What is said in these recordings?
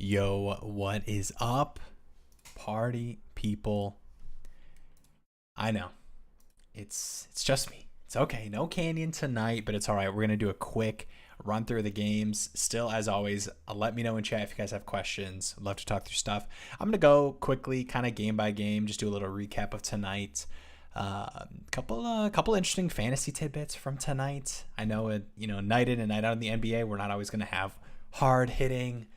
Yo, what is up, party people? I know it's just me. It's okay. No Canyon tonight, but it's all right. We're gonna do a quick run through the games. Still, as always, let me know in chat if you guys have questions. I'd love to talk through stuff. I'm gonna go quickly, kind of game by game, just do a little recap of tonight. Couple interesting fantasy tidbits from tonight. I know it, night in and night out in the NBA, we're not always gonna have hard hitting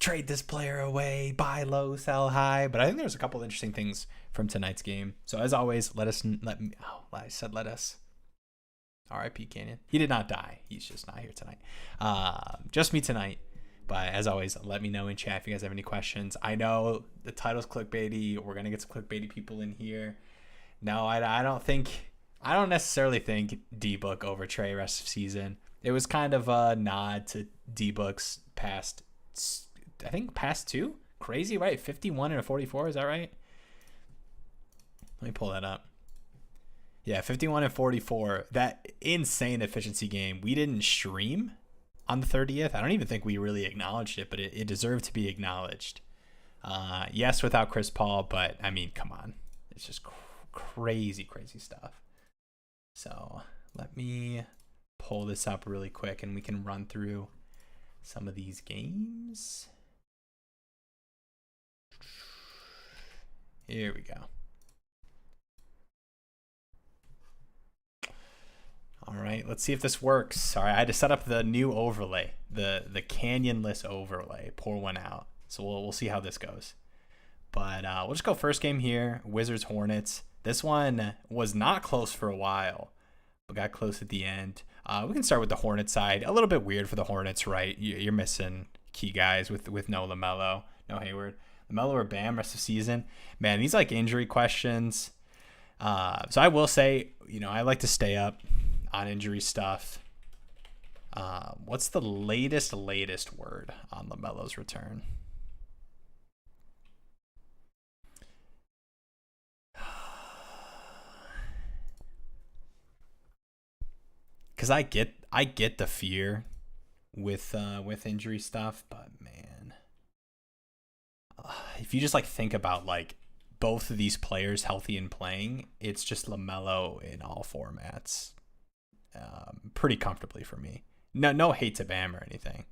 trade this player away, buy low, sell high. But I think there's a couple interesting things from tonight's game. So as always, let us. R.I.P. Canyon. He did not die. He's just not here tonight. Just me tonight. But as always, let me know in chat if you guys have any questions. I know the title's clickbaity. We're gonna get some clickbaity people in here. No, I don't necessarily think D-Book over Trae rest of season. It was kind of a nod to D-Book's past. I think past two. Crazy, right? 51 and a 44. Is that right? Let me pull that up. Yeah, 51 and 44. That insane efficiency game. We didn't stream on the 30th. I don't even think we really acknowledged it, but it deserved to be acknowledged. Yes, without Chris Paul, but I mean, come on. It's just crazy stuff. So let me pull this up really quick and we can run through some of these games. Here we go. All right, let's see if this works. Sorry, I had to set up the new overlay, the Canyon list overlay. Pour one out. So we'll see how this goes. But we'll just go first game here. Wizards Hornets. This one was not close for a while, but got close at the end. We can start with the Hornets side. A little bit weird for the Hornets, right? You're missing key guys with no LaMelo, no Hayward. LaMelo or Bam rest of season. Man, these like injury questions. So I will say, I like to stay up on injury stuff. What's the latest word on LaMelo's return? Because I get the fear with injury stuff, but man, if you just like think about like both of these players healthy and playing, it's just LaMelo in all formats, pretty comfortably for me. No hate to Bam or anything,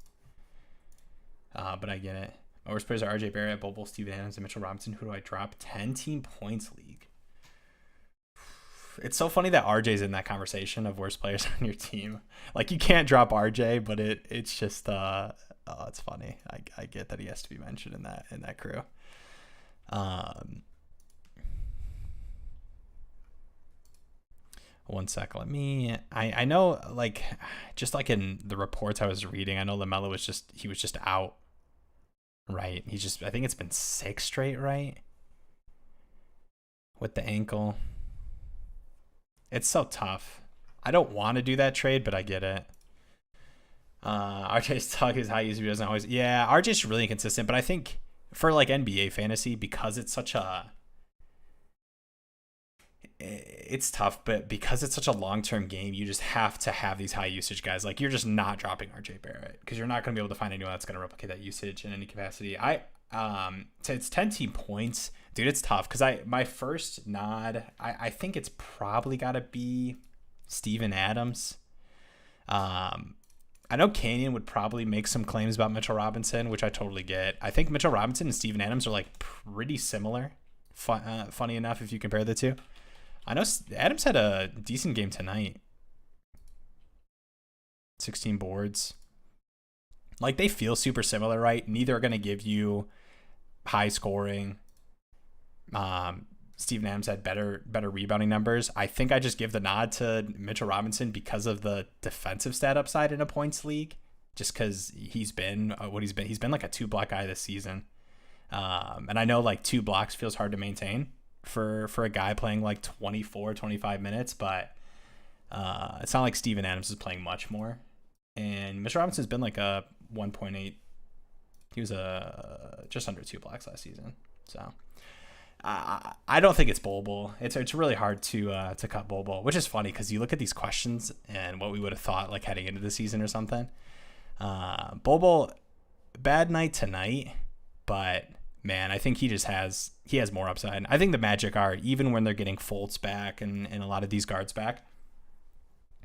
but I get it. My worst players are RJ Barrett, Bobo, Steven Adams, and Mitchell Robinson. Who do I drop? 10-team points league. It's so funny that RJ's in that conversation of worst players on your team. Like, you can't drop RJ, but it's just it's funny. I get that he has to be mentioned in that crew. One sec. I know, like, just like in the reports I was reading, I know LaMelo was just out, right? I think it's been 6 straight, right? With the ankle. It's so tough. I don't want to do that trade, but I get it. RJ's talk is high usage, he doesn't always. Yeah, RJ's really inconsistent, but I think for like NBA fantasy, because it's it's tough, but because it's such a long-term game, you just have to have these high usage guys. Like, you're just not dropping RJ Barrett because you're not going to be able to find anyone that's going to replicate that usage in any capacity. It's 10-team points, dude. It's tough because my first nod, I think it's probably got to be Steven Adams. I know Canyon would probably make some claims about Mitchell Robinson, which I totally get. I think Mitchell Robinson and Steven Adams are like pretty similar. Funny enough, if you compare the two. I know Adams had a decent game tonight. 16 boards. Like, they feel super similar, right? Neither are going to give you high scoring. Steven Adams had better rebounding numbers. I think I just give the nod to Mitchell Robinson because of the defensive stat upside in a points league, just because he's been what he's been. He's been like a 2-block guy this season. And I know like 2 blocks feels hard to maintain for a guy playing like 24, 25 minutes, but it's not like Steven Adams is playing much more. And Mitchell Robinson's been like a 1.8. He was just under 2 blocks last season. So I don't think it's Bol. It's really hard to cut Bol, which is funny because you look at these questions and what we would have thought like heading into the season or something. Bol, bad night tonight. but man, I think he has more upside. I think the Magic are, even when they're getting Fultz back and a lot of these guards back,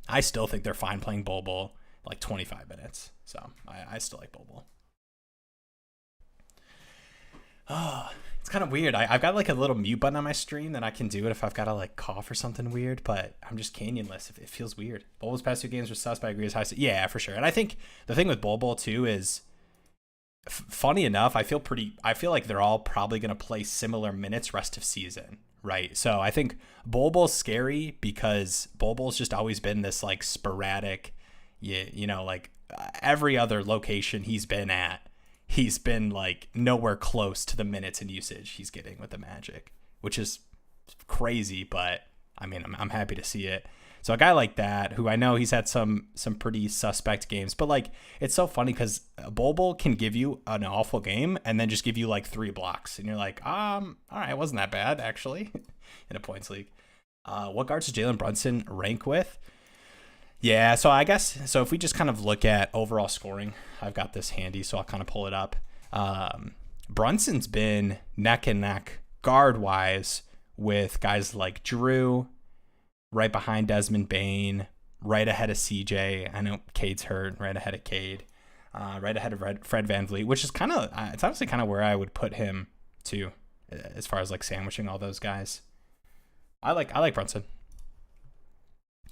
I still think they're fine playing Bol Bol like 25 minutes. So I still like Bol Bol. Oh, it's kind of weird. I've got like a little mute button on my stream that I can do it if I've got to like cough or something weird, but I'm just Canyonless. It feels weird. Bol Bol's past 2 games were sus, but I agree as high. Yeah, for sure. And I think the thing with Bol Bol too is, funny enough, I feel like they're all probably going to play similar minutes rest of season, right? So I think Bol Bol's scary because Bol Bol's just always been this like sporadic, you know, like every other location he's been at, he's been like nowhere close to the minutes and usage he's getting with the Magic, which is crazy, but I mean, I'm happy to see it. So a guy like that, who I know he's had some pretty suspect games, but like it's so funny because Bol Bol can give you an awful game and then just give you like 3 blocks, and you're like, all right, it wasn't that bad actually in a points league. What guards does Jalen Brunson rank with? Yeah, so I guess if we just kind of look at overall scoring, I've got this handy, so I'll kind of pull it up. Brunson's been neck and neck guard wise with guys like Drew, right behind Desmond Bane, right ahead of CJ. I know Cade's hurt, right ahead of Cade, right ahead of Fred VanVleet, which is kind of, it's honestly kind of where I would put him too, as far as like sandwiching all those guys. I like Brunson.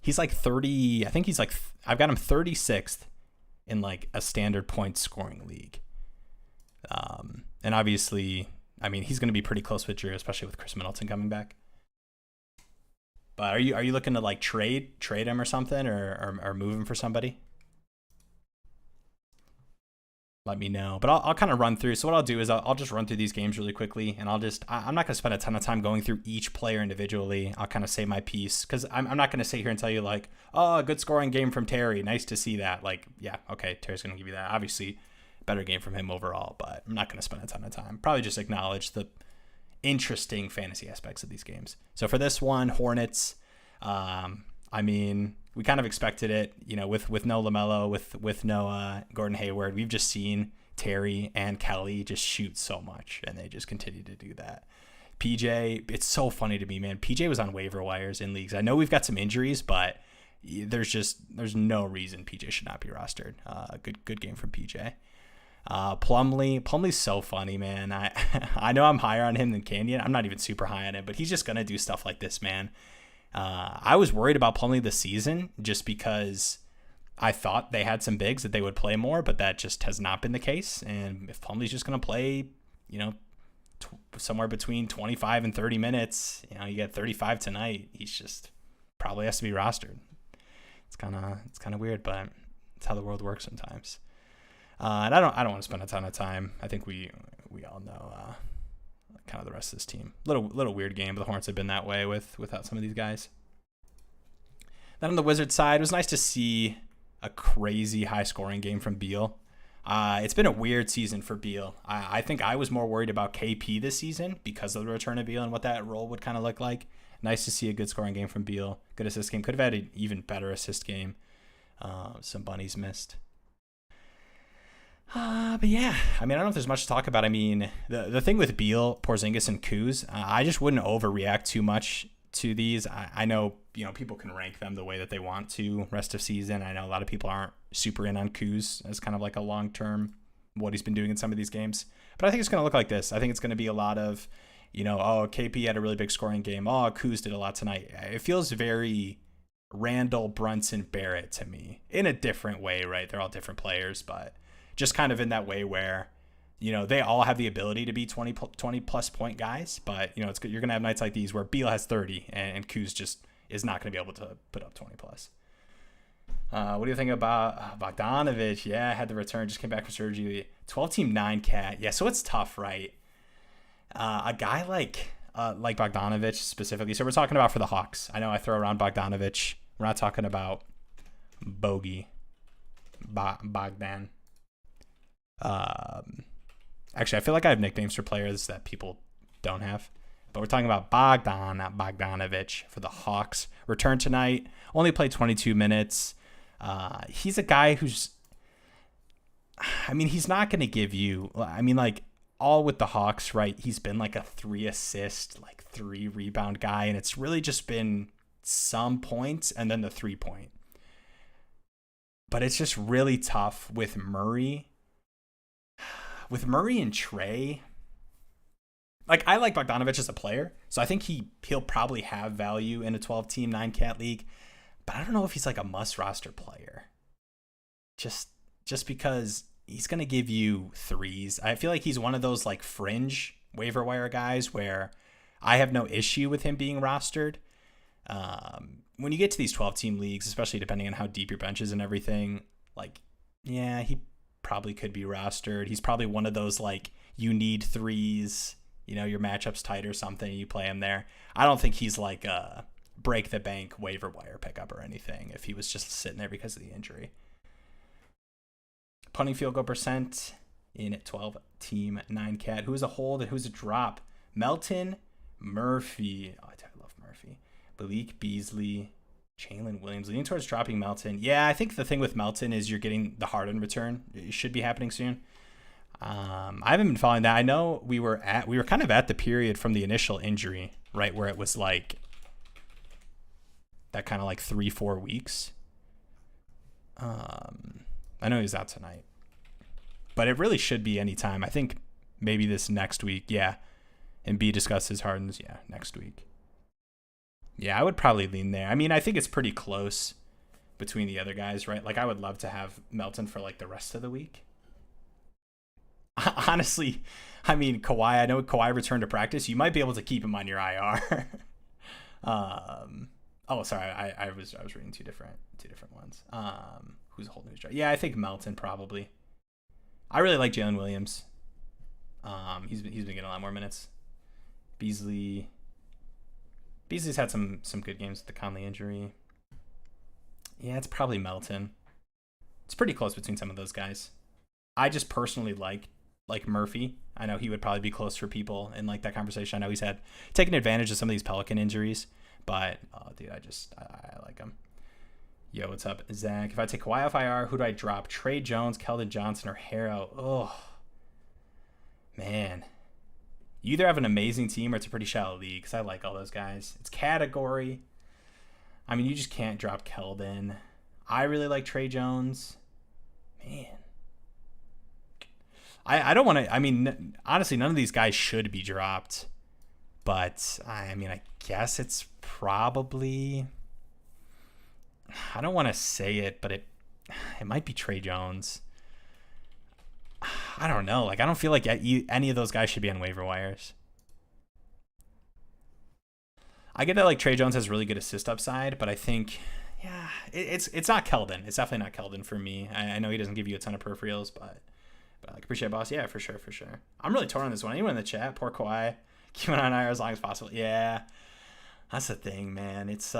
He's like 30. I think he's like, I've got him 36th in like a standard points scoring league. And obviously, I mean, he's going to be pretty close with Drew, especially with Chris Middleton coming back. But are you looking to like trade him or something, or move him for somebody? Let me know. But I'll kind of run through. So what I'll do is I'll just run through these games really quickly, and I'm not going to spend a ton of time going through each player individually. I'll kind of say my piece because I'm not going to sit here and tell you like, oh, a good scoring game from Terry. Nice to see that. Like, yeah, okay, Terry's going to give you that. Obviously, better game from him overall, but I'm not going to spend a ton of time. Probably just acknowledge the interesting fantasy aspects of these games. So for this one, Hornets, I mean, we kind of expected it, you know, with no LaMelo, with no Gordon Hayward. We've just seen Terry and Kelly just shoot so much, and they just continue to do that. PJ, it's so funny to me, man. PJ was on waiver wires in leagues. I know we've got some injuries, but there's no reason PJ should not be rostered. Good game from PJ. Plumlee's so funny, man. I know I'm higher on him than Canyon. I'm not even super high on him, but he's just gonna do stuff like this, man. I was worried about Plumlee this season just because I thought they had some bigs that they would play more, but that just has not been the case. And if Plumlee's just going to play, you know, somewhere between 25 and 30 minutes, you know, you get 35 tonight, he's just probably has to be rostered. It's kind of weird, but it's how the world works sometimes. And I don't want to spend a ton of time. I think we all know kind of the rest of this team. Little weird game, but the Hornets have been that way without some of these guys. Then on the Wizards side, it was nice to see a crazy high scoring game from Beal. It's been a weird season for Beal. I think I was more worried about KP this season because of the return of Beal and what that role would kind of look like. Nice to see a good scoring game from Beal. Good assist game. Could have had an even better assist game. Some bunnies missed. But yeah, I mean, I don't know if there's much to talk about. I mean, the thing with Beal, Porzingis, and Kuz, I just wouldn't overreact too much to these. I know, you know, people can rank them the way that they want to rest of season. I know a lot of people aren't super in on Kuz as kind of like a long-term, what he's been doing in some of these games. But I think it's going to look like this. I think it's going to be a lot of, you know, oh, KP had a really big scoring game. Oh, Kuz did a lot tonight. It feels very Randall, Brunson, Barrett to me in a different way, right? They're all different players, but just kind of in that way where, you know, they all have the ability to be 20 plus point guys, but, you know, it's good. You're going to have nights like these where Beal has 30 and Kuz just is not going to be able to put up 20 plus. What do you think about Bogdanovic? Yeah, had the return, just came back from surgery. 12-team 9 cat. Yeah, so it's tough, right? A guy like Bogdanovic specifically. So we're talking about for the Hawks. I know I throw around Bogdanovic. We're not talking about Bogey. Bogdan. Actually, I feel like I have nicknames for players that people don't have, but we're talking about Bogdan, not Bogdanovic, for the Hawks. Returned tonight, only played 22 minutes. He's a guy who's, I mean, he's not going to give you, I mean, like, all with the Hawks, right? He's been like a 3 assist, like 3 rebound guy, and it's really just been some points and then the 3-point. But it's just really tough with Murray. With Murray and Trae, like I like Bogdanovich as a player, so I think he'll probably have value in a 12-team 9-cat league, but I don't know if he's like a must roster player. Just because he's going to give you threes. I feel like he's one of those like fringe waiver wire guys where I have no issue with him being rostered. When you get to these 12-team leagues, especially depending on how deep your bench is and everything, like, yeah, he probably could be rostered. He's probably one of those like you need threes, you know, your matchup's tight or something, you play him there. I don't think he's like a break the bank waiver wire pickup or anything if he was just sitting there because of the injury. Punting field goal percent in 12-team 9-cat. Who's a hold and who's a drop? Melton, Murphy. Oh, I love Murphy. Malik Beasley, Jalen Williams. Leaning towards dropping Melton. Yeah, I think the thing with Melton is you're getting the Harden return. It should be happening soon. I haven't been following that. I know we were kind of at the period from the initial injury, right, where it was like that kind of like 3-4 weeks. I know he's out tonight, but it really should be any time. I think maybe this next week. Yeah. And B discusses Harden's. Yeah. Next week. Yeah. I would probably lean there. I mean, I think it's pretty close between the other guys, right? Like I would love to have Melton for like the rest of the week. Honestly, I mean, Kawhi, I know Kawhi returned to practice. You might be able to keep him on your IR. Oh, sorry. I was reading two different ones. Who's holding his job? Yeah, I think Melton probably. I really like Jalen Williams. He's been getting a lot more minutes. Beasley's had some good games with the Conley injury. Yeah, it's probably Melton. It's pretty close between some of those guys. I just personally like Murphy. I know he would probably be close for people in like that conversation. I know he's had taken advantage of some of these Pelican injuries, but dude, I like him. Yo, what's up, Zach? If I take Kawhi off IR, who do I drop? Trae Jones, Keldon Johnson, or Harrow? Oh, man. You either have an amazing team or it's a pretty shallow league because I like all those guys. It's category. I mean, you just can't drop Keldon. I really like Trae Jones. Man. I don't want to... I mean, honestly, none of these guys should be dropped. But, I mean, I guess it's probably... I don't want to say it, but it might be Trae Jones. I don't know. Like, I don't feel like any of those guys should be on waiver wires. I get that like Trae Jones has really good assist upside, but I think, yeah, it's not Keldon. It's definitely not Keldon for me. I know he doesn't give you a ton of peripherals, but I like appreciate boss. Yeah, for sure. I'm really torn on this one. Anyone in the chat? Poor Kawhi. Keep it on IR as long as possible. Yeah, that's the thing, man. It's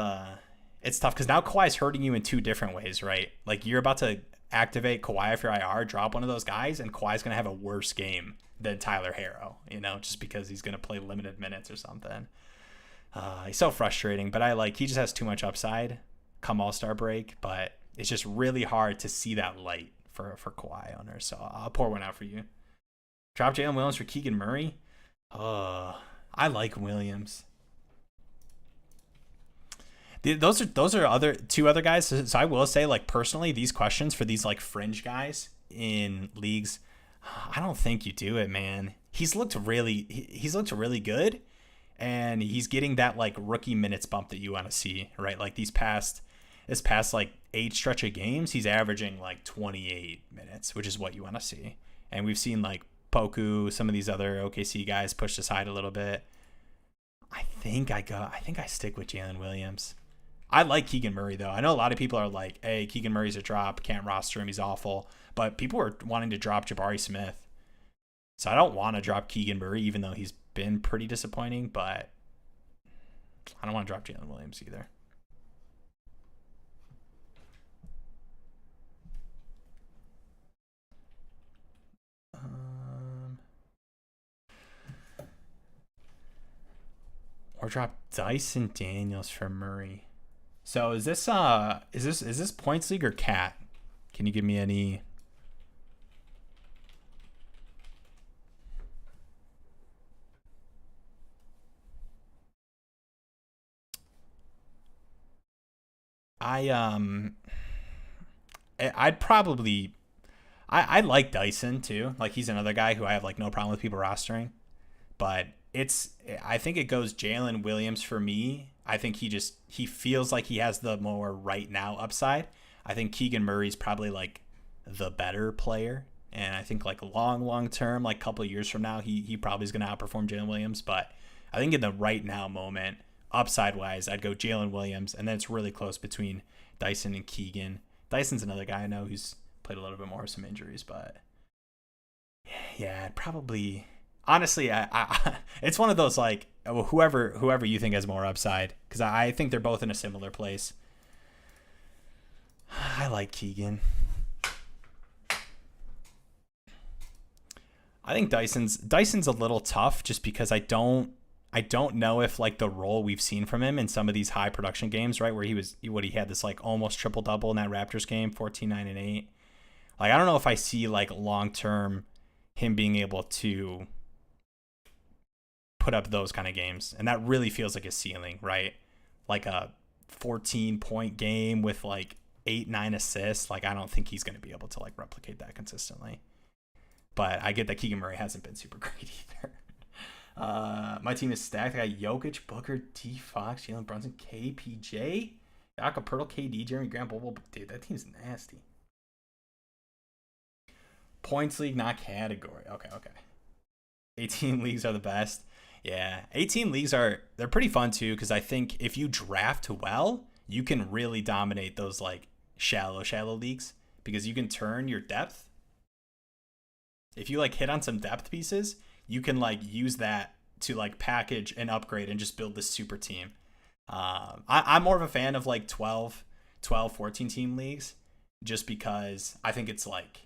tough because now Kawhi's hurting you in two different ways, right? Like you're about to activate Kawhi for IR, drop one of those guys, and Kawhi's going to have a worse game than Tyler Harrow, you know, just because he's going to play limited minutes or something. He's so frustrating, but he just has too much upside come All-Star break, but it's just really hard to see that light for Kawhi owners. So I'll pour one out for you. Drop Jalen Williams for Keegan Murray. I like Williams. Those are two other guys. So I will say, like, personally, these questions for these like fringe guys in leagues, I don't think you do it, man. He's looked really good, and he's getting that like rookie minutes bump that you want to see, right? Like this past like 8 stretch of games, he's averaging like 28 minutes, which is what you want to see. And we've seen like Poku, some of these other OKC guys pushed aside a little bit. I think I stick with Jalen Williams. I like Keegan Murray, though. I know a lot of people are like, hey, Keegan Murray's a drop. Can't roster him. He's awful. But people are wanting to drop Jabari Smith. So I don't want to drop Keegan Murray, even though he's been pretty disappointing. But I don't want to drop Jalen Williams either. Or drop Dyson Daniels for Murray. So is this points league or cat? Can you give me any? I'd probably I like Dyson too. Like he's another guy who I have like no problem with people rostering. But I think it goes Jalen Williams for me. I think he feels like he has the more right now upside. I think Keegan Murray's probably like the better player. And I think like long term, like a couple of years from now, he probably is going to outperform Jalen Williams. But I think in the right now moment, upside wise, I'd go Jalen Williams. And then it's really close between Dyson and Keegan. Dyson's another guy I know who's played a little bit more with some injuries. But yeah, I'd probably... Honestly, it's one of those like whoever you think has more upside, because I think they're both in a similar place. I like Keegan. I think Dyson's a little tough just because I don't know if like the role we've seen from him in some of these high production games, right, where he had this like almost triple double in that Raptors game, 14, 9, and 8. Like I don't know if I see like long term him being able to put up those kind of games, and that really feels like a ceiling, right? Like a 14-point game with like 8-9 assists. Like I don't think he's going to be able to like replicate that consistently. But I get that Keegan Murray hasn't been super great either. My team is stacked. I got Jokic, Booker, T. Fox, Jalen Brunson, KPJ, Jakob Poeltl, KD, Jeremy Grant, Bobo. Dude, that team's nasty. Points league, not category. Okay. 18 leagues are the best. Yeah, 18 leagues they're pretty fun too, because I think if you draft well, you can really dominate those like shallow leagues, because you can turn your depth. If you like hit on some depth pieces, you can like use that to like package and upgrade and just build this super team. I'm more of a fan of like 12, 14 team leagues, just because I think it's like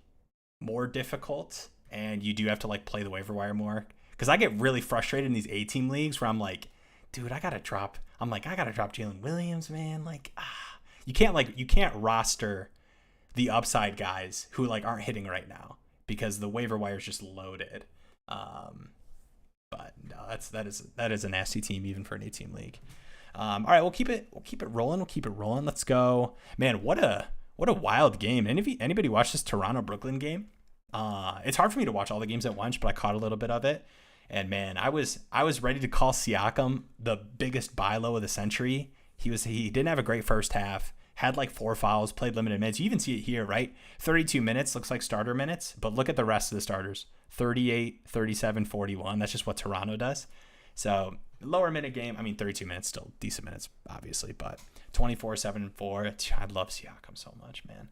more difficult and you do have to like play the waiver wire more. Because I get really frustrated in these 8-team leagues where I'm like, dude, I gotta drop Jalen Williams, man. Like, you can't roster the upside guys who like aren't hitting right now because the waiver wire is just loaded. But no, that is a nasty team even for an 8-team league. All right, we'll keep it rolling. Let's go, man. What a wild game. Anybody watch this Toronto Brooklyn game? It's hard for me to watch all the games at once, but I caught a little bit of it. And man, I was ready to call Siakam the biggest buy low of the century. He didn't have a great first half, had like 4 fouls, played limited minutes. You even see it here, right? 32 minutes looks like starter minutes, but look at the rest of the starters. 38, 37, 41. That's just what Toronto does. So lower minute game. I mean, 32 minutes, still decent minutes, obviously, but 24, 7, 4. I love Siakam so much, man.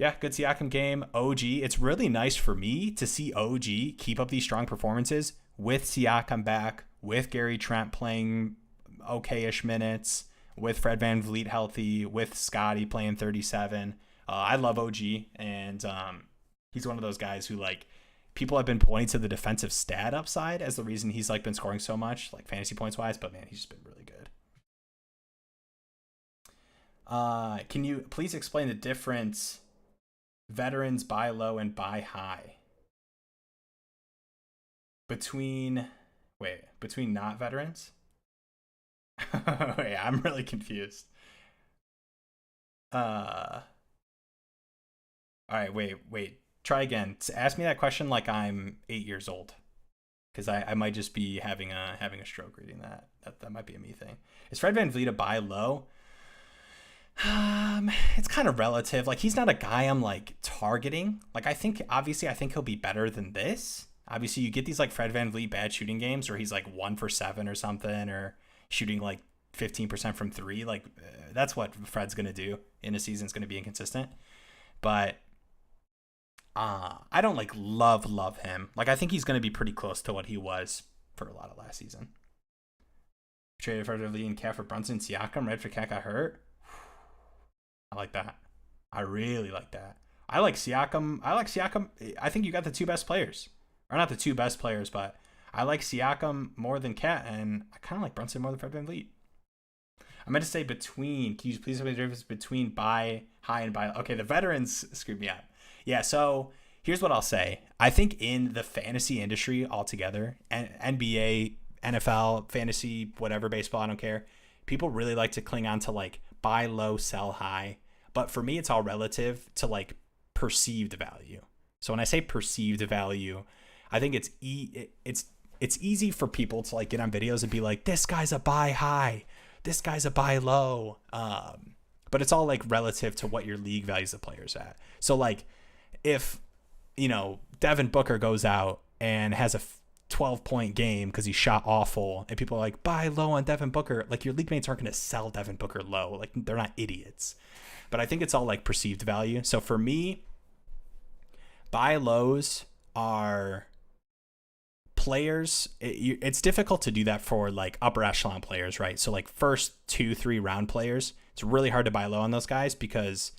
Yeah, good Siakam game. OG, it's really nice for me to see OG keep up these strong performances with Siakam back, with Gary Trent playing okay-ish minutes, with Fred VanVleet healthy, with Scotty playing 37. I love OG, and he's one of those guys who like people have been pointing to the defensive stat upside as the reason he's like been scoring so much, like fantasy points wise. But man, he's just been really good. Can you please explain the difference? Veterans buy low and buy high. Between not veterans? Wait, I'm really confused. All right, wait. Try again. Ask me that question like I'm 8 years old, because I might just be having a stroke reading that. That might be a me thing. Is Fred VanVleet a buy low? It's kind of relative. Like he's not a guy I'm like targeting. Like I think he'll be better than this. Obviously, you get these like Fred VanVleet bad shooting games where he's like 1 for 7 or something, or shooting like 15% from 3. Like that's what Fred's gonna do in a season. It's gonna be inconsistent. But I don't like love him. Like I think he's gonna be pretty close to what he was for a lot of last season. Traded for Lee and Cat for Brunson, Siakam. Right for Cat got hurt. I like that. I really like that. I like Siakam. I think you got the 2 best players. Or not the 2 best players, but I like Siakam more than Cat, and I kind of like Brunson more than Fred VanVleet. I meant to say between. Can you please explain the difference between buy high and buy? Okay, the veterans screwed me up. Yeah, so here's what I'll say. I think in the fantasy industry altogether, NBA, NFL, fantasy, whatever, baseball, I don't care. People really like to cling on to like buy low, sell high. But for me, it's all relative to like perceived value. So when I say perceived value, I think it's easy for people to like get on videos and be like, this guy's a buy high, this guy's a buy low. But it's all like relative to what your league values the players at. So like if, Devin Booker goes out and has a 12-point game because he shot awful and people are like, buy low on Devin Booker, like your league mates aren't going to sell Devin Booker low. Like they're not idiots. But I think it's all like perceived value. So for me, buy lows are players. It's difficult to do that for like upper echelon players, right? So like first 2-3 round players, it's really hard to buy low on those guys because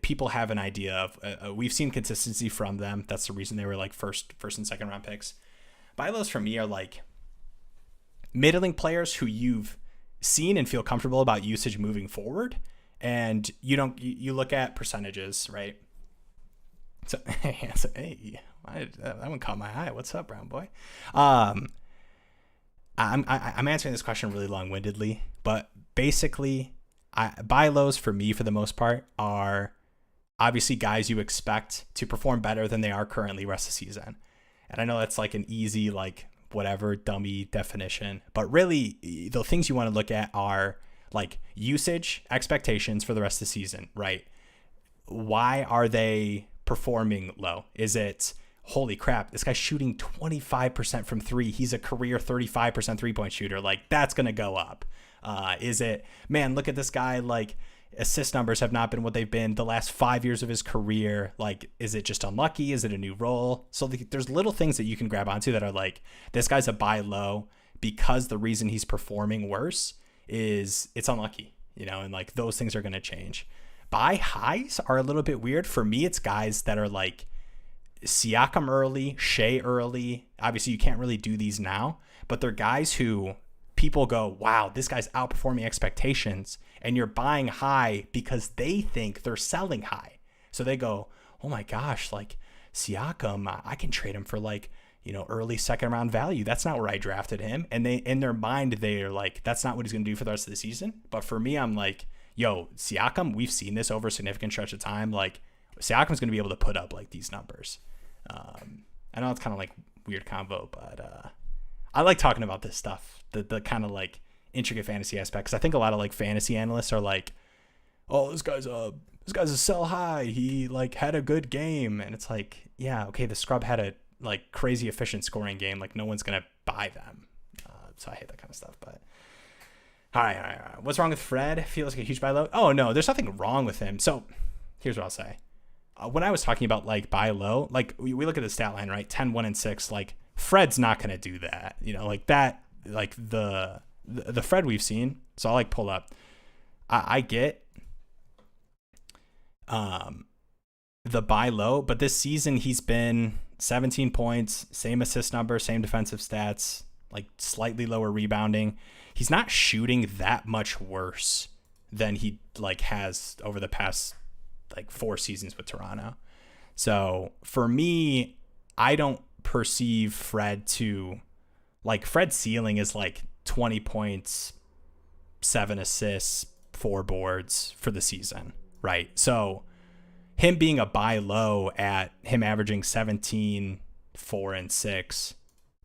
people have an idea of we've seen consistency from them. That's the reason they were like first and second round picks. Buy lows for me are like middling players who you've seen and feel comfortable about usage moving forward, and you look at percentages, right? So hey, that one caught my eye. What's up, brown boy? I'm answering this question really long-windedly, but basically, buy lows for me, for the most part, are obviously guys you expect to perform better than they are currently rest of the season. And I know that's like an easy, like whatever dummy definition, but really the things you want to look at are like usage expectations for the rest of the season, right? Why are they performing low? Is it, holy crap, this guy's shooting 25% from three. He's a career 35% 3-point shooter. Like that's going to go up. Is it, man, look at this guy, like assist numbers have not been what they've been the last 5 years of his career. Like, is it just unlucky? Is it a new role? So there's little things that you can grab onto that are like, this guy's a buy low because the reason he's performing worse is it's unlucky, and like those things are going to change. Buy highs are a little bit weird. For me, it's guys that are like Siakam early, Shea early. Obviously, you can't really do these now, but they're guys who people go, wow, this guy's outperforming expectations. And you're buying high because they think they're selling high. So they go, oh my gosh, like Siakam, I can trade him for like, early second round value. That's not where I drafted him. And they, in their mind, they're like, that's not what he's going to do for the rest of the season. But for me, I'm like, yo, Siakam, we've seen this over a significant stretch of time. Like Siakam's going to be able to put up like these numbers. I know it's kind of like weird convo, but I like talking about this stuff, the kind of like intricate fantasy aspect, because I think a lot of like fantasy analysts are like, oh, this guy's a sell high. He like had a good game, and it's like, yeah, okay, the scrub had a like crazy efficient scoring game. Like no one's gonna buy them. So I hate that kind of stuff. But all right. What's wrong with Fred? Feels like a huge buy low. Oh no, there's nothing wrong with him. So here's what I'll say. When I was talking about like buy low, like we look at the stat line, right? 10, 1, and 6. Like Fred's not gonna do that. Like that. Like the Fred we've seen. So I'll like pull up. I get the buy low, but this season he's been 17 points, same assist number, same defensive stats, like slightly lower rebounding. He's not shooting that much worse than he like has over the past like 4 seasons with Toronto. So for me, I don't perceive Fred to like, Fred's ceiling is like 20 points, 7 assists, 4 boards for the season, right? So him being a buy low at him averaging 17, 4, and 6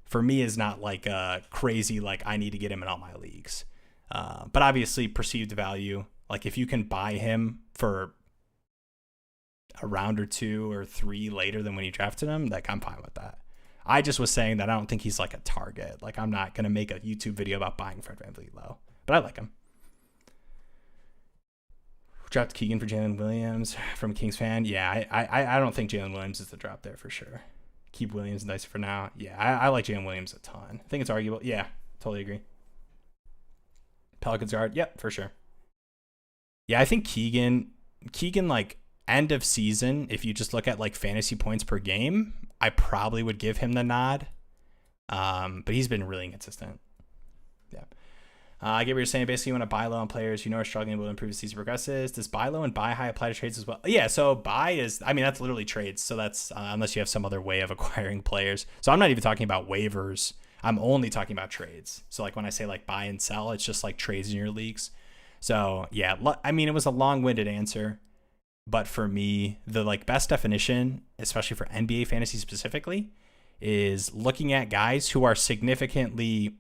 for me is not like a crazy, like I need to get him in all my leagues. But obviously perceived value, like if you can buy him for a round or 2 or 3 later than when you drafted him, like I'm fine with that. I just was saying that I don't think he's like a target. Like I'm not going to make a YouTube video about buying Fred VanVleet low, but I like him. Dropped Keegan for Jalen Williams from Kings fan. Yeah, I don't think Jalen Williams is the drop there for sure. Keep Williams and Dice for now. Yeah, I like Jalen Williams a ton. I think it's arguable. Yeah, totally agree. Pelicans guard. Yep, for sure. Yeah, I think Keegan like end of season, if you just look at like fantasy points per game, I probably would give him the nod. But he's been really inconsistent. Yeah. I get what you're saying. Basically, you want to buy low on players are struggling will improve as season progresses. Does buy low and buy high apply to trades as well? Yeah, so buy is, that's literally trades. So that's unless you have some other way of acquiring players. So I'm not even talking about waivers. I'm only talking about trades. So like when I say like buy and sell, it's just like trades in your leagues. So yeah, I mean, it was a long-winded answer, but for me, the like best definition, especially for NBA fantasy specifically, is looking at guys who are significantly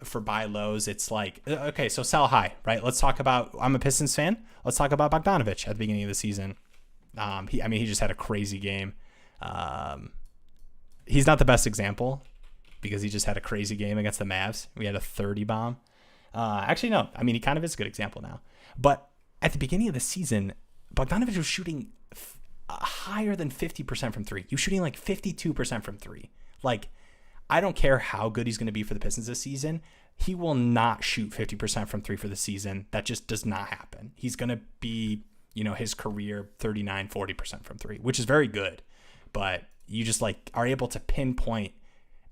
for buy lows. It's like, okay, so sell high, right? Let's talk about, I'm a Pistons fan. Let's talk about Bogdanovich at the beginning of the season. He just had a crazy game. He's not the best example because he just had a crazy game against the Mavs. We had a 30 bomb. Actually, no. I mean, he kind of is a good example now. But at the beginning of the season, Bogdanovich was shooting higher than 50% from three. He was shooting like 52% from three. Like, I don't care how good he's going to be for the Pistons this season. He will not shoot 50% from three for the season. That just does not happen. He's going to be, his career 39, 40% from three, which is very good. But you just like are able to pinpoint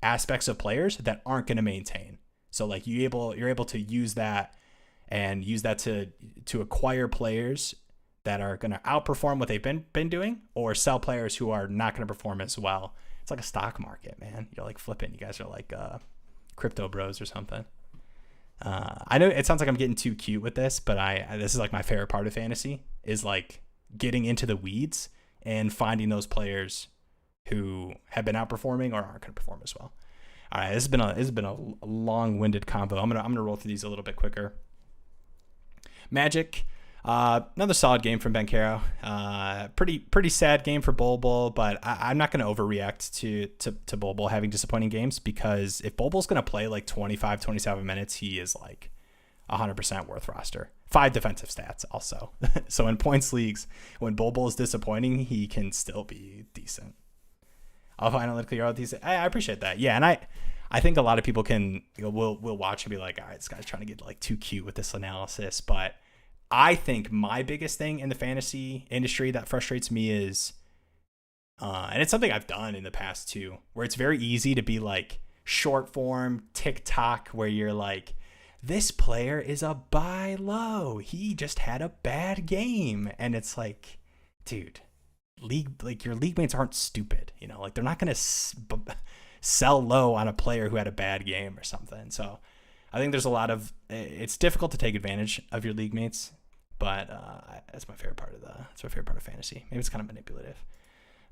aspects of players that aren't going to maintain. So like you're able to use that and use that to acquire players that are going to outperform what they've been doing, or sell players who are not going to perform as well. It's like a stock market, man. You're like flipping. You guys are like crypto bros or something. I know it sounds like I'm getting too cute with this, but this is like my favorite part of fantasy is like getting into the weeds and finding those players who have been outperforming or aren't going to perform as well. All right, this has been a long-winded combo. I'm gonna roll through these a little bit quicker. Magic. Another solid game from Ben Caro. Pretty sad game for Bol, but I'm not going to overreact to Bol having disappointing games, because if Bol's going to play like 25, 27 minutes, he is like 100% worth roster. 5 defensive stats also. So in points leagues, when Bol is disappointing, he can still be decent. I'll analytically are decent. I appreciate that. Yeah, and I think a lot of people will watch and be like, all right, this guy's trying to get like too cute with this analysis, but I think my biggest thing in the fantasy industry that frustrates me is, and it's something I've done in the past too, where it's very easy to be like short form TikTok, where you're like, this player is a buy low. He just had a bad game. And it's like, dude, your league mates aren't stupid. Like they're not going to sell low on a player who had a bad game or something. So I think there's it's difficult to take advantage of your league mates, but that's my favorite part of fantasy. Maybe it's kind of manipulative,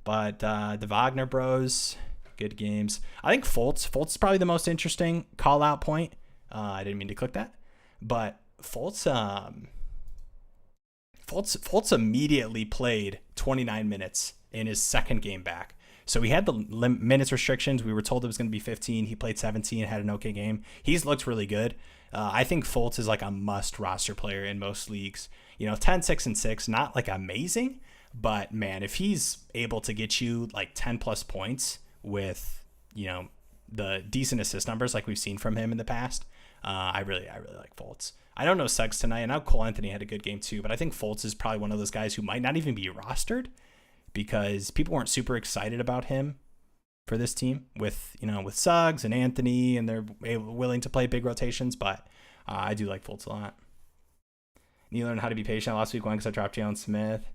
but the Wagner Bros, good games. I think Fultz is probably the most interesting call out point. I didn't mean to click that, but Fultz immediately played 29 minutes in his second game back. So he had the minutes restrictions. We were told it was going to be 15. He played 17, had an okay game. He's looked really good. I think Fultz is like a must roster player in most leagues. 10, 6, and 6, not like amazing, but man, if he's able to get you like 10 plus points with, the decent assist numbers like we've seen from him in the past, I really like Fultz. I don't know Suggs tonight. I know Cole Anthony had a good game too, but I think Fultz is probably one of those guys who might not even be rostered, because people weren't super excited about him for this team with Suggs and Anthony, and they're willing to play big rotations. But I do like Fultz a lot. You learned how to be patient last week because I dropped Jalen Smith,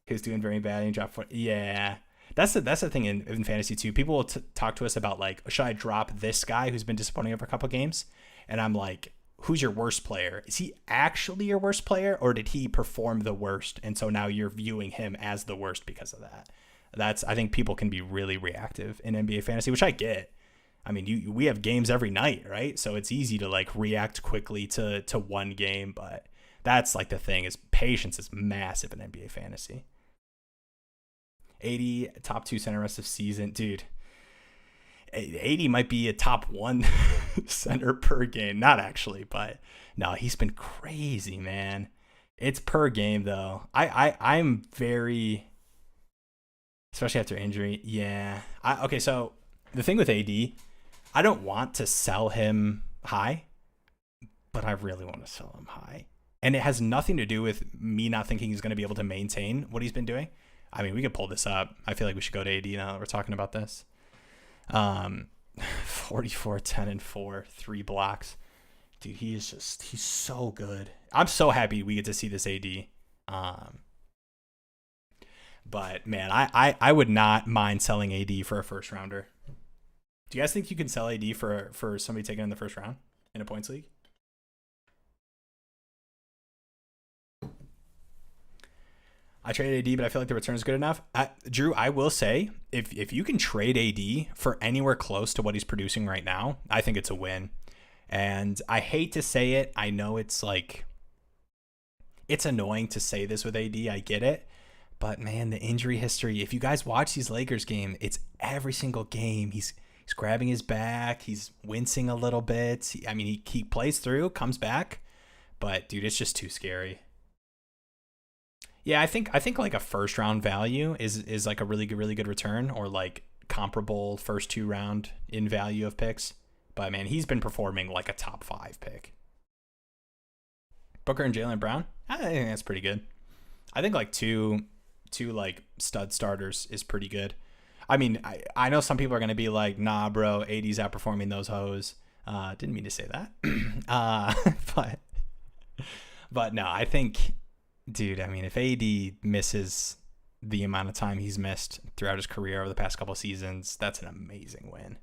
who's doing very bad, and he dropped 4. Yeah, that's the thing in fantasy too. People will talk to us about like, should I drop this guy who's been disappointing over a couple games? And I'm like, who's your worst player? Is he actually your worst player, or did he perform the worst? And so now you're viewing him as the worst because of that. I think people can be really reactive in NBA fantasy, which I get. I mean, we have games every night, right? So it's easy to like react quickly to one game, but that's like the thing is patience is massive in NBA fantasy. 80 top 2 center rest of season, dude. 80 might be a top 1 center per game. Not actually, but no, he's been crazy, man. It's per game though. I'm very, especially after injury. Yeah. Okay. So the thing with AD, I don't want to sell him high, but I really want to sell him high. And it has nothing to do with me not thinking he's going to be able to maintain what he's been doing. I mean, we could pull this up. I feel like we should go to AD now that we're talking about this. 44, 10, and 4, 3 blocks. Dude, he's so good. I'm so happy we get to see this AD. But man, I would not mind selling AD for a first rounder. Do you guys think you can sell AD for somebody taken in the first round in a points league? I traded AD, but I feel like the return is good enough. Drew, I will say, if you can trade AD for anywhere close to what he's producing right now, I think it's a win. And I hate to say it. I know it's like, it's annoying to say this with AD. I get it. But man, the injury history, if you guys watch these Lakers game, it's every single game. He's grabbing his back. He's wincing a little bit. He plays through, comes back. But dude, it's just too scary. Yeah, I think like a first round value is like a really good return, or like comparable first 2 round in value of picks. But man, he's been performing like a top 5 pick. Booker and Jaylen Brown, I think that's pretty good. I think like two like stud starters is pretty good. I mean, I know some people are gonna be like, nah, bro, AD's outperforming those hoes. Didn't mean to say that. But no, I think. Dude, I mean, if AD misses the amount of time he's missed throughout his career over the past couple seasons, that's an amazing win.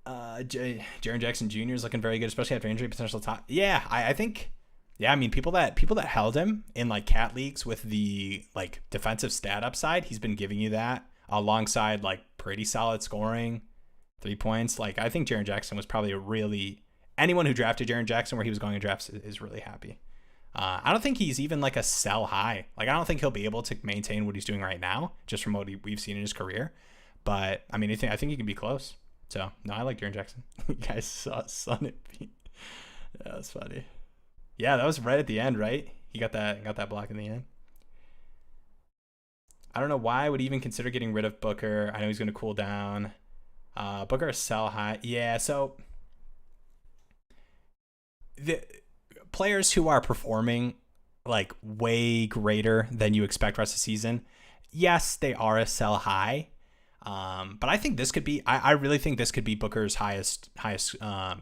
Jaren Jackson Jr. is looking very good, especially after injury potential top. Yeah, I think. Yeah, I mean, people that held him in like cat leagues with the like defensive stat upside, he's been giving you that alongside like pretty solid scoring, 3 points. Like I think Jaren Jackson was probably a really. Anyone who drafted Jaren Jackson where he was going in drafts is really happy. I don't think he's even like a sell high. Like I don't think he'll be able to maintain what he's doing right now, just from what we've seen in his career. But I mean, I think he can be close. So no, I like Jaren Jackson. You guys saw Son at Pete. That was funny. Yeah, that was right at the end, right? He got that block in the end. I don't know why I would even consider getting rid of Booker. I know he's going to cool down. Booker a sell high. Yeah, so. The players who are performing like way greater than you expect rest of the season, yes, they are a sell high. But I think this could be. I really think this could be Booker's highest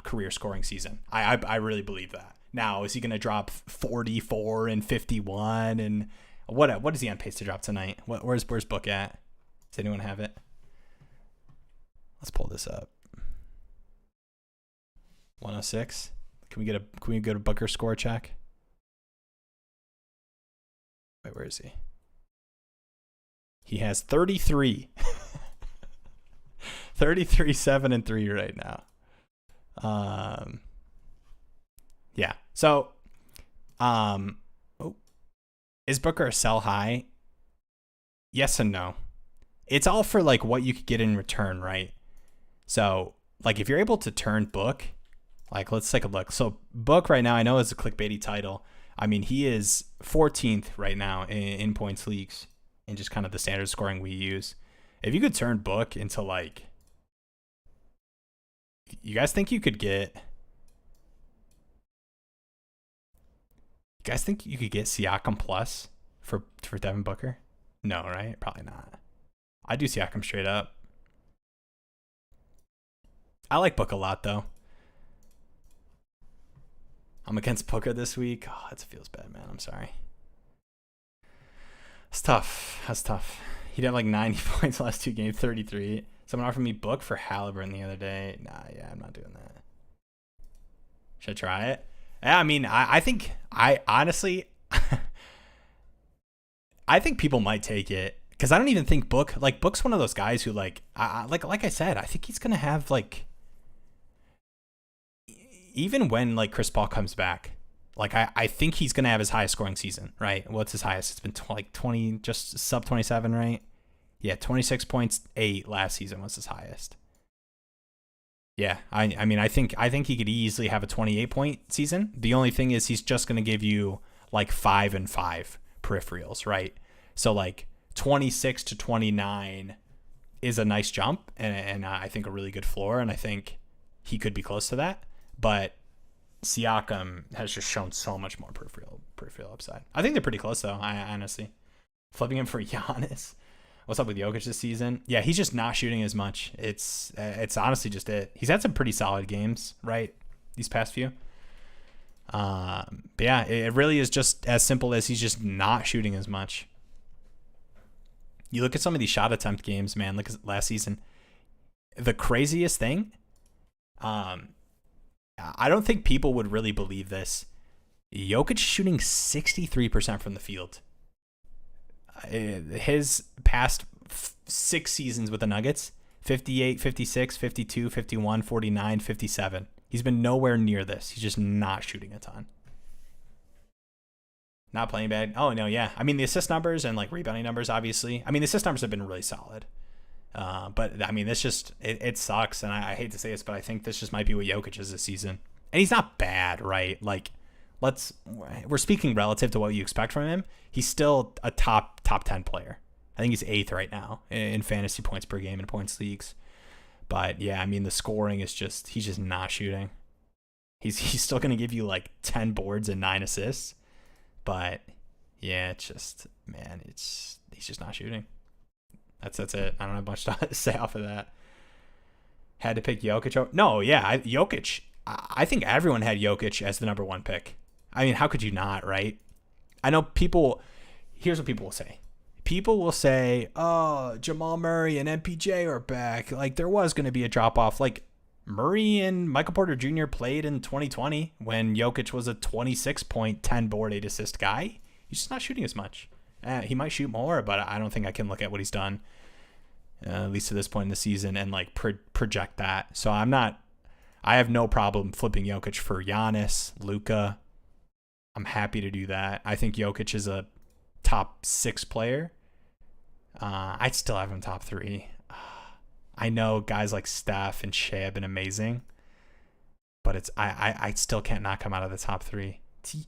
career scoring season. I really believe that. Now, is he going to drop 44 and 51 and what is he on pace to drop tonight? Where's Book at? Does anyone have it? Let's pull this up. 106. Can we get a Booker score check? Wait, where is he? He has 33. 33, 7, and 3 right now. Yeah. So, is Booker a sell high? Yes and no. It's all for like what you could get in return, right? So, like if you're able to turn Book. Like, let's take a look. So, Book right now, I know is a clickbaity title. I mean, he is 14th right now in points leagues and just kind of the standard scoring we use. If you could turn Book into, like, you guys think you could get... You guys think you could get Siakam plus for Devin Booker? No, right? Probably not. I do Siakam straight up. I like Book a lot, though. I'm against Booker this week. Oh, that feels bad, man. I'm sorry. It's tough. That's tough. He did like 90 points the last 2 games, 33. Someone offered me Book for Halliburton the other day. Nah, yeah, I'm not doing that. Should I try it? Yeah, I mean, I think, I honestly, I think people might take it. Because I don't even think Book's one of those guys who like I said, I think he's going to have like, even when like Chris Paul comes back, like I think he's gonna have his highest scoring season, right? What's his highest? It's been like 20, just sub 27, right? Yeah, 26.8 last season was his highest. Yeah, I mean I think he could easily have a 28 point season. The only thing is he's just gonna give you like 5 and 5 peripherals, right? So like 26 to 29 is a nice jump and I think a really good floor, and I think he could be close to that. But Siakam has just shown so much more peripheral upside. I think they're pretty close, though, I honestly. Flipping him for Giannis. What's up with Jokic this season? Yeah, he's just not shooting as much. It's honestly just it. He's had some pretty solid games, right, these past few. But yeah, it really is just as simple as he's just not shooting as much. You look at some of these shot attempt games, man. Look at last season. The craziest thing, I don't think people would really believe this. Jokic shooting 63% from the field. His past 6 seasons with the Nuggets, 58, 56, 52, 51, 49, 57. He's been nowhere near this. He's just not shooting a ton. Not playing bad. Oh, no, yeah. I mean, the assist numbers and like rebounding numbers, obviously. I mean, the assist numbers have been really solid. But I mean, this just, it sucks. And I hate to say this, but I think this just might be what Jokic is this season. And he's not bad, right? Like, we're speaking relative to what you expect from him. He's still a top 10 player. I think he's 8th right now in fantasy points per game in points leagues. But yeah, I mean, the scoring is just, he's just not shooting. He's still going to give you like 10 boards and 9 assists. But yeah, it's just, man, he's just not shooting. That's it. I don't have much to say off of that. Had to pick Jokic. No, yeah, Jokic. I think everyone had Jokic as the number 1 pick. I mean, how could you not, right? I know people, here's what people will say. People will say, oh, Jamal Murray and MPJ are back. Like, there was going to be a drop-off. Like, Murray and Michael Porter Jr. played in 2020 when Jokic was a 26-point, 10-board, 8-assist guy. He's just not shooting as much. He might shoot more, but I don't think I can look at what he's done, at least to this point in the season, and, like, project that. So I have no problem flipping Jokic for Giannis, Luka. I'm happy to do that. I think Jokic is a top 6 player. I'd still have him top 3. I know guys like Steph and Shea have been amazing, but I still can't knock him out of the top 3.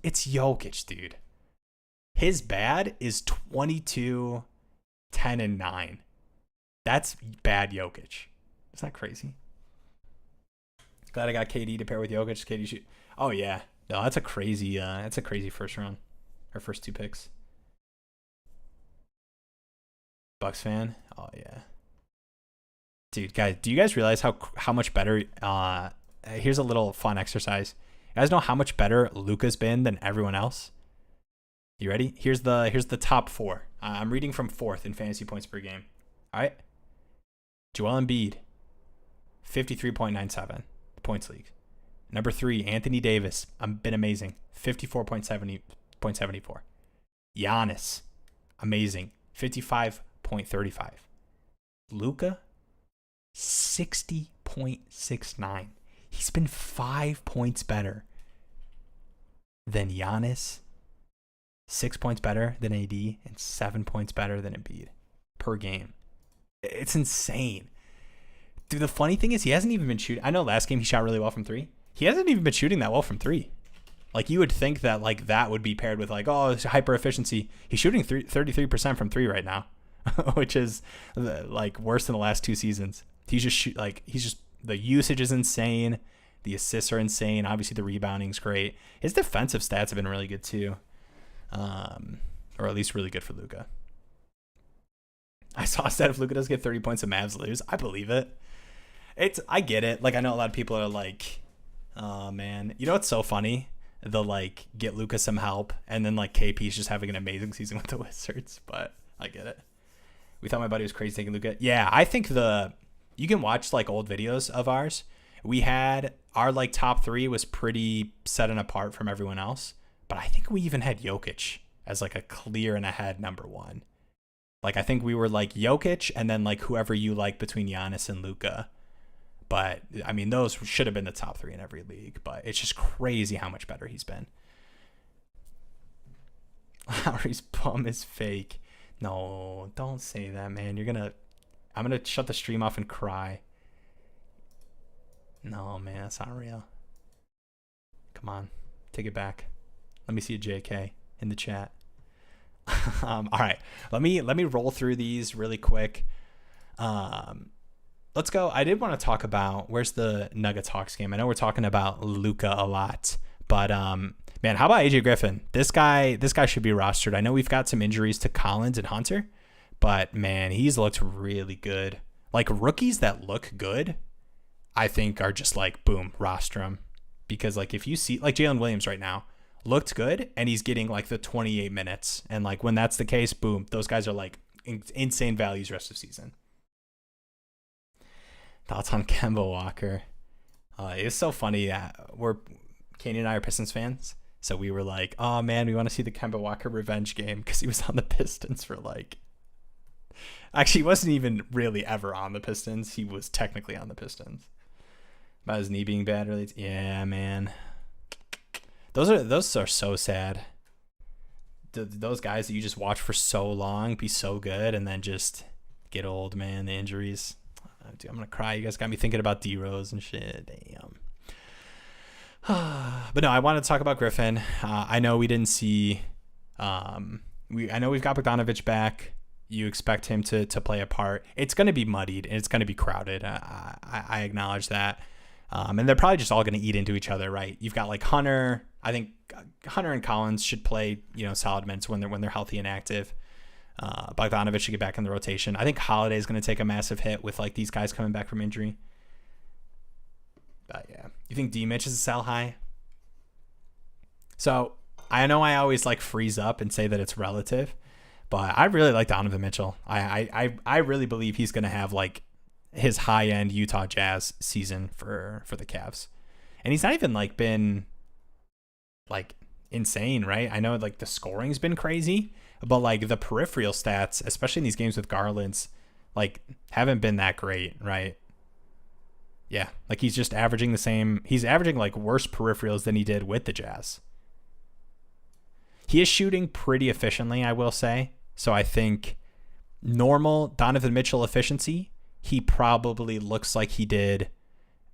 It's Jokic, dude. His bad is 22, 10, and 9. That's bad Jokic. Isn't that crazy? Glad I got KD to pair with Jokic. KD shoot. Oh yeah, no, that's a crazy first round, or first 2 picks. Bucks fan. Oh yeah, dude, guys, do you guys realize how much better? Here's a little fun exercise. You guys know how much better Luka's been than everyone else? You ready? Here's the top 4. I'm reading from 4th in fantasy points per game. All right, Joel Embiid, 53.97 points league. Number 3, Anthony Davis, been amazing, 54.74. Giannis, amazing, 55.35. Luka, 60.69. He's been 5 points better than Giannis, 6 points better than AD, and 7 points better than Embiid per game. It's insane. Dude, the funny thing is he hasn't even been shooting. I know last game he shot really well from 3. He hasn't even been shooting that well from 3. Like, you would think that like that would be paired with like, oh, it's hyper efficiency. He's shooting 33% from 3 right now, which is like worse than the last 2 seasons. He's just the usage is insane. The assists are insane. Obviously the rebounding's great. His defensive stats have been really good too. Or at least really good for Luka. I saw a stat if Luka does get 30 points and Mavs lose. I believe it. I get it. Like, I know a lot of people are like, oh man, you know what's so funny? They'll like get Luka some help, and then like KP's just having an amazing season with the Wizards. But I get it. We thought my buddy was crazy taking Luka. Yeah, I think you can watch like old videos of ours. We had our like top 3 was pretty set and apart from everyone else, but I think we even had Jokic as like a clear and ahead number 1. Like, I think we were like Jokic and then like whoever you like between Giannis and Luka. But I mean, those should have been the top 3 in every league, but it's just crazy how much better he's been. Lowry's bum is fake. No, don't say that, man. I'm going to shut the stream off and cry. No, man, that's not real. Come on, take it back. Let me see a JK in the chat. All right, let me roll through these really quick. Let's go. I did want to talk about where's the Nuggets Hawks game. I know we're talking about Luka a lot, but man, how about AJ Griffin? This guy should be rostered. I know we've got some injuries to Collins and Hunter, but man, he's looked really good. Like, rookies that look good, I think are just like, boom, roster him. Because like, if you see like Jalen Williams right now looked good and he's getting like the 28 minutes. And like, when that's the case, boom, those guys are like insane values rest of season. Thoughts on Kemba Walker? It's so funny. Kenny and I are Pistons fans. So we were like, oh man, we want to see the Kemba Walker revenge game because he was on the Pistons for like. Actually, he wasn't even really ever on the Pistons. He was technically on the Pistons. About his knee being bad, really. Yeah, man. Those are so sad. Those guys that you just watch for so long be so good and then just get old, man. The injuries. Dude, I'm gonna cry. You guys got me thinking about D-Rose and shit. Damn. But no, I wanted to talk about Griffin. I know we didn't see. I know we've got Bogdanovic back. You expect him to play a part. It's going to be muddied and it's going to be crowded. I acknowledge that. And they're probably just all going to eat into each other, right? You've got like Hunter. I think Hunter and Collins should play, solid minutes when they're healthy and active. Bogdanovic should get back in the rotation. I think Holiday is going to take a massive hit with like these guys coming back from injury. But yeah, you think D-Mitch is a sell high? So I know I always like freeze up and say that it's relative, but I really like Donovan Mitchell. I really believe he's going to have like his high end Utah Jazz season for the Cavs. And he's not even like been like insane, right? I know like the scoring's been crazy, but like the peripheral stats, especially in these games with Garland's, like haven't been that great, right? Yeah, like he's just averaging the same. He's averaging like worse peripherals than he did with the Jazz. He is shooting pretty efficiently, I will say. So I think normal Donovan Mitchell efficiency, he probably looks like he did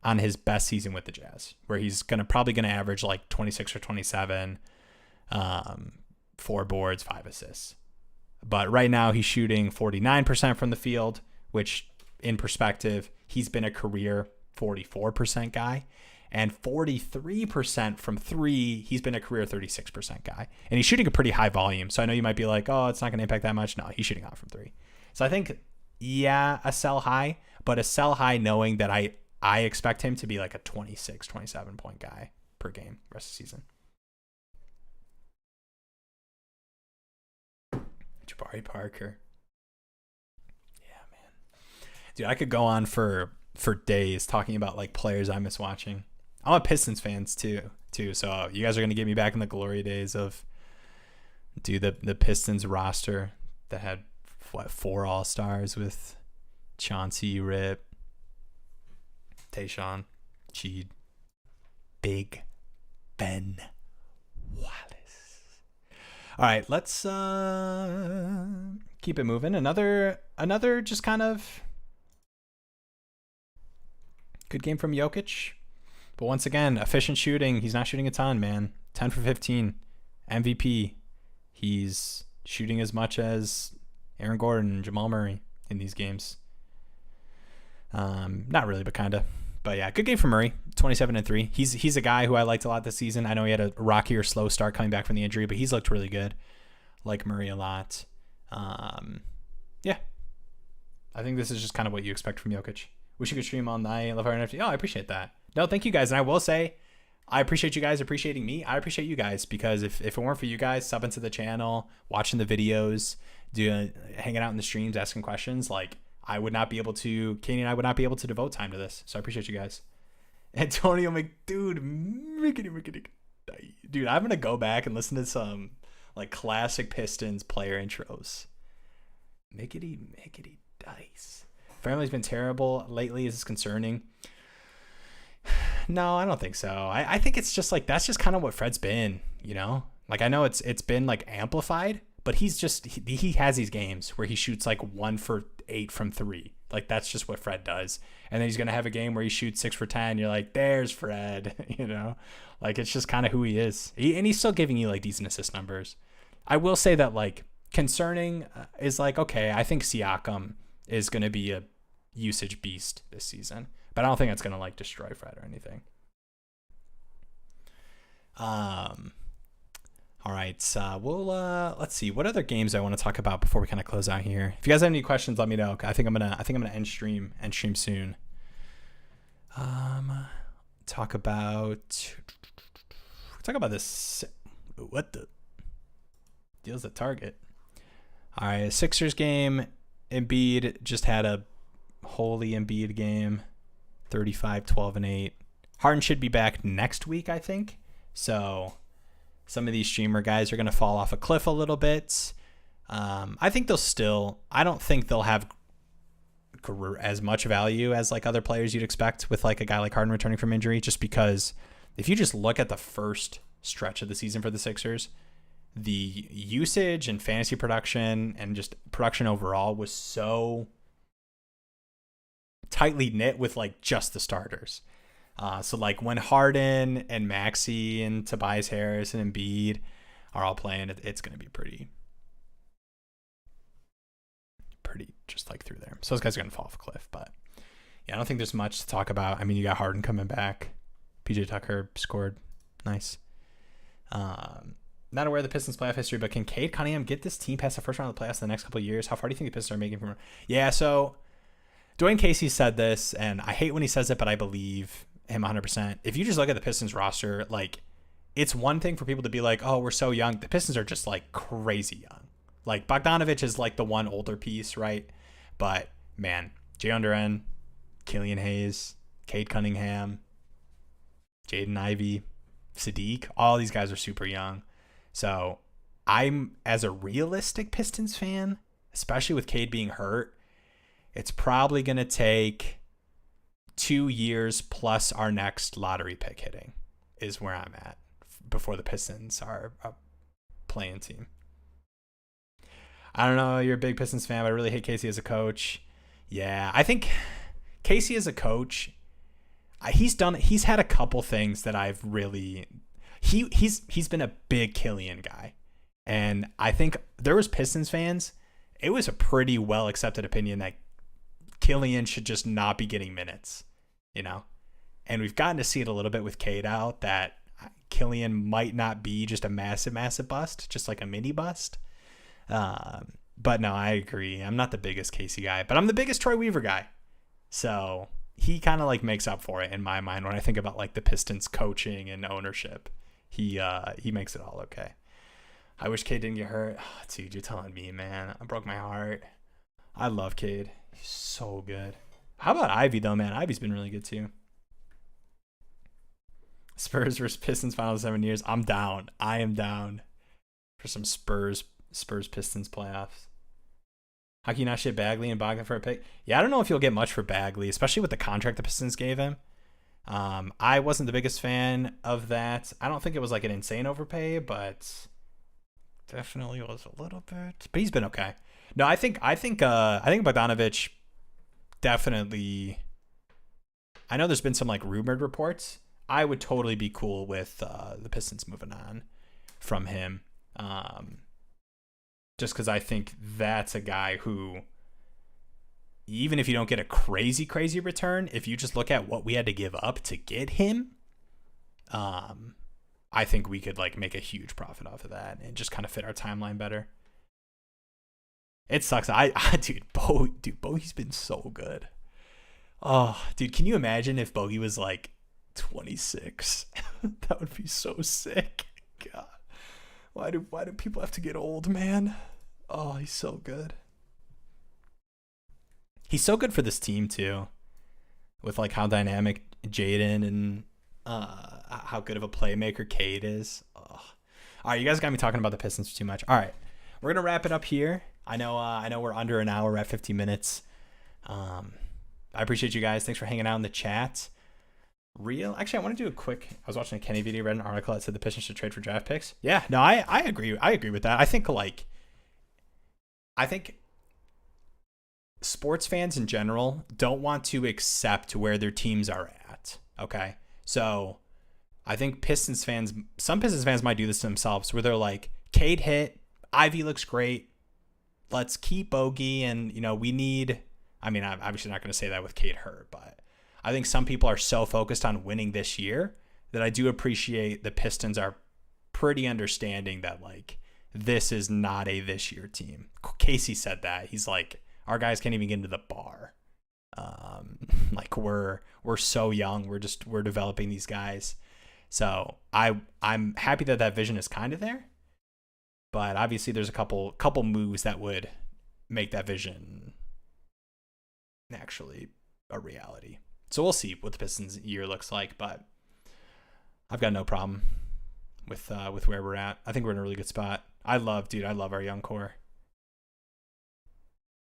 on his best season with the Jazz, where he's probably gonna average like 26 or 27, 4 boards, 5 assists. But right now he's shooting 49% from the field, which in perspective, he's been a career 44% guy, and 43% from 3, he's been a career 36% guy. And he's shooting a pretty high volume. So I know you might be like, oh, it's not going to impact that much. No, he's shooting hot from 3. So I think, yeah, a sell high, but a sell high knowing that I expect him to be like a 26, 27 point guy per game rest of the season. Jabari Parker. Yeah, man. Dude, I could go on for days talking about like players I miss watching. I'm a Pistons fans too. So you guys are gonna get me back in the glory days of the Pistons roster that had 4 All-Stars with Chauncey, Rip, Tayshaun, Cheed, Big Ben Wallace. All right, let's keep it moving. Another just kind of good game from Jokic. But once again, efficient shooting. He's not shooting a ton, man. 10 for 15. MVP. He's shooting as much as Aaron Gordon and Jamal Murray in these games. Not really, but kind of. But yeah, good game for Murray. 27-3. He's a guy who I liked a lot this season. I know he had a rocky or slow start coming back from the injury, but he's looked really good. Like Murray a lot. Yeah. I think this is just kind of what you expect from Jokic. Wish you could stream all night. Love our NFT. Oh, I appreciate that. No, thank you guys. And I will say, I appreciate you guys appreciating me. I appreciate you guys because if it weren't for you guys subbing to the channel, watching the videos, hanging out in the streams, asking questions, like I would not be able to, Katie and I would not be able to devote time to this. So I appreciate you guys. Antonio dude, I'm going to go back and listen to some like classic Pistons player intros. Mickety dice. Family's been terrible lately. Is this concerning? No, I don't think so. I think it's just like, that's just kind of what Fred's been, like I know it's been like amplified, but he has these games where he shoots like 1 for 8 from 3. Like that's just what Fred does. And then he's going to have a game where he shoots 6 for 10. You're like, there's Fred, like it's just kind of who he is. And he's still giving you like decent assist numbers. I will say that like concerning is like, okay, I think Siakam is going to be a usage beast this season, but I don't think it's going to like destroy Fred or anything. All right. We'll let's see what other games I want to talk about before we kind of close out here. If you guys have any questions, let me know. I think I'm gonna end stream soon. Talk about this. What the deal's at Target? All right, Sixers game. Embiid just had a holy Embiid game. 35, 12, and 8. Harden should be back next week, I think. So Some of these streamer guys are going to fall off a cliff a little bit. I think I don't think they'll have as much value as like other players you'd expect with like a guy like Harden returning from injury, just because if you just look at the first stretch of the season for the Sixers, the usage and fantasy production and just production overall was so tightly knit with like just the starters. So like when Harden and Maxey and Tobias Harris and Embiid are all playing, it's going to be pretty just like through there. So those guys are going to fall off a cliff. But yeah, I don't think there's much to talk about. I mean, you got Harden coming back. PJ Tucker scored. Nice. Not aware of the Pistons playoff history, but can Cade Cunningham get this team past the first round of the playoffs in the next couple of years? How far do you think the Pistons are making from? Yeah, so Dwayne Casey said this, and I hate when he says it, but I believe him 100%. If you just look at the Pistons roster, like, it's one thing for people to be like, oh, we're so young. The Pistons are just like crazy young. Like Bogdanovich is like the one older piece, right? But man, Jalen Duren, Killian Hayes, Cade Cunningham, Jaden Ivey, Sadiq, all these guys are super young. So I'm, as a realistic Pistons fan, especially with Cade being hurt, it's probably going to take 2 years plus our next lottery pick hitting is where I'm at before the Pistons are a playing team. I don't know, you're a big Pistons fan, but I really hate Casey as a coach. Yeah, I think Casey as a coach, he's had a couple things that I've really, he's been a big Killian guy. And I think there was Pistons fans, it was a pretty well accepted opinion that Killian should just not be getting minutes, you know? And we've gotten to see it a little bit with Cade out, that Killian might not be just a massive, massive bust, just like a mini bust. But no, I agree. I'm not the biggest Casey guy, but I'm the biggest Troy Weaver guy. So he kind of like makes up for it in my mind when I think about like the Pistons coaching and ownership. He makes it all okay. I wish Cade didn't get hurt. Oh, dude, you're telling me, man. I broke my heart. I love Cade. He's so good. How about Ivy though, man? Ivy's been really good too. Spurs versus Pistons final 7 years. I'm down. I am down for some Spurs Pistons playoffs. How can you not ship Bagley and Bogdan for a pick? Yeah, I don't know if you'll get much for Bagley, especially with the contract the Pistons gave him. I wasn't the biggest fan of that. I don't think it was like an insane overpay, but definitely was a little bit. But he's been okay. No, I think Bogdanovich definitely. I know there's been some like rumored reports. I would totally be cool with the Pistons moving on from him. Just because I think that's a guy who, even if you don't get a crazy return, if you just look at what we had to give up to get him, I think we could like make a huge profit off of that and just kind of fit our timeline better. It sucks. Bogey's been so good. Oh, dude, can you imagine if Bogey was like 26? That would be so sick. God. Why do people have to get old, man? Oh, he's so good. He's so good for this team too, with like how dynamic Jaden and how good of a playmaker Cade is. Oh. All right, you guys got me talking about the Pistons too much. All right, we're gonna wrap it up here. I know we're under an hour. We're at 15 minutes. I appreciate you guys. Thanks for hanging out in the chat. Actually, I want to do a quick. I was watching a Kenny video, read an article that said the Pistons should trade for draft picks. Yeah, no, I agree. I agree with that. I think sports fans in general don't want to accept where their teams are at. Okay, so I think some Pistons fans might do this to themselves, where they're like, Cade hit, Ivy looks great, let's keep Bogey, and we need. I mean, I'm obviously not going to say that with Cade hurt, but I think some people are so focused on winning this year that I do appreciate the Pistons are pretty understanding that like this is not a this year team. Casey said that. He's like, our guys can't even get into the bar. Like we're so young. We're developing these guys. So I'm happy that vision is kind of there. But obviously there's a couple moves that would make that vision actually a reality. So we'll see what the Pistons year looks like, but I've got no problem with where we're at. I think we're in a really good spot. I love our young core.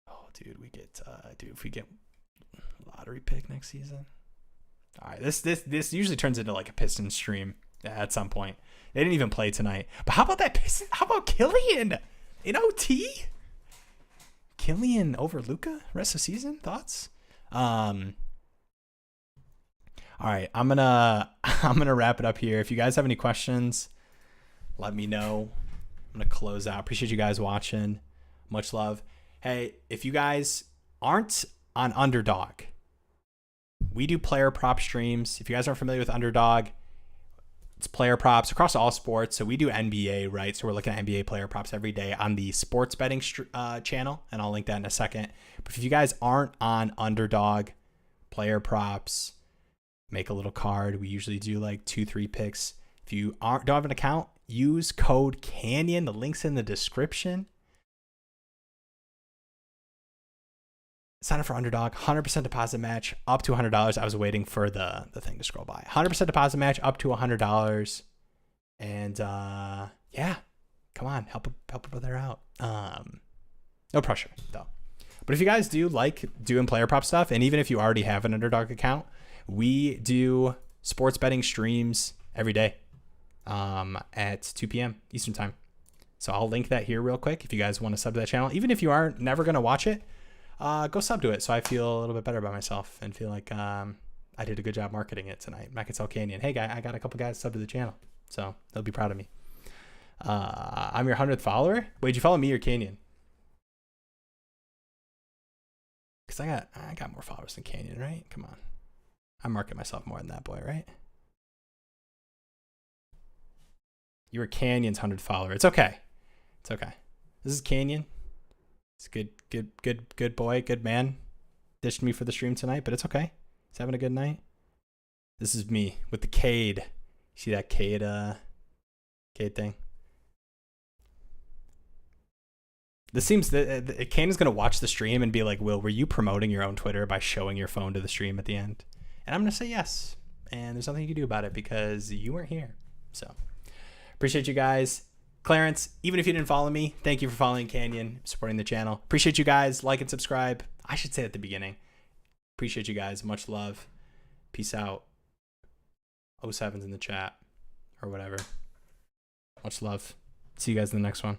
Oh, dude, if we get lottery pick next season. All right, this usually turns into like a Pistons stream at some point. They didn't even play tonight. But how about that Pistons? How about Killian in OT? Killian over Luka rest of season? Thoughts? All right, I'm gonna wrap it up here. If you guys have any questions, let me know. I'm gonna close out. Appreciate you guys watching. Much love. Hey, if you guys aren't on Underdog, we do player prop streams. If you guys aren't familiar with Underdog, it's player props across all sports. So we do NBA, right? So we're looking at NBA player props every day on the sports betting channel, and I'll link that in a second. But if you guys aren't on Underdog, player props, make a little card. We usually do like 2-3 picks. If you don't have an account, use code Canyon. The link's in the description. Sign up for Underdog. 100% deposit match up to $100. I was waiting for the thing to scroll by. 100% deposit match up to $100. And yeah, come on, help a brother out. No pressure though. But if you guys do like doing player prop stuff, and even if you already have an Underdog account, we do sports betting streams every day at 2 p.m. Eastern time. So I'll link that here real quick if you guys want to sub to that channel. Even if you are never going to watch it, go sub to it so I feel a little bit better about myself and feel like I did a good job marketing it tonight. I can tell Canyon, hey, guy, I got a couple guys sub to the channel. So they'll be proud of me. I'm your 100th follower. Wait, did you follow me or Canyon? Because I got more followers than Canyon, right? Come on. I market myself more than that boy, right? You were Canyon's 100th follower. It's okay. It's okay. This is Canyon. He's a good boy, good man. Ditched me for the stream tonight, but it's okay. He's having a good night. This is me with the Cade. See that Cade thing? This seems that Kane is going to watch the stream and be like, Will, were you promoting your own Twitter by showing your phone to the stream at the end? And I'm going to say yes. And there's nothing you can do about it because you weren't here. So appreciate you guys. Clarence, even if you didn't follow me, thank you for following Canyon, supporting the channel. Appreciate you guys. Like and subscribe. I should say at the beginning. Appreciate you guys. Much love. Peace out. 07's in the chat or whatever. Much love. See you guys in the next one.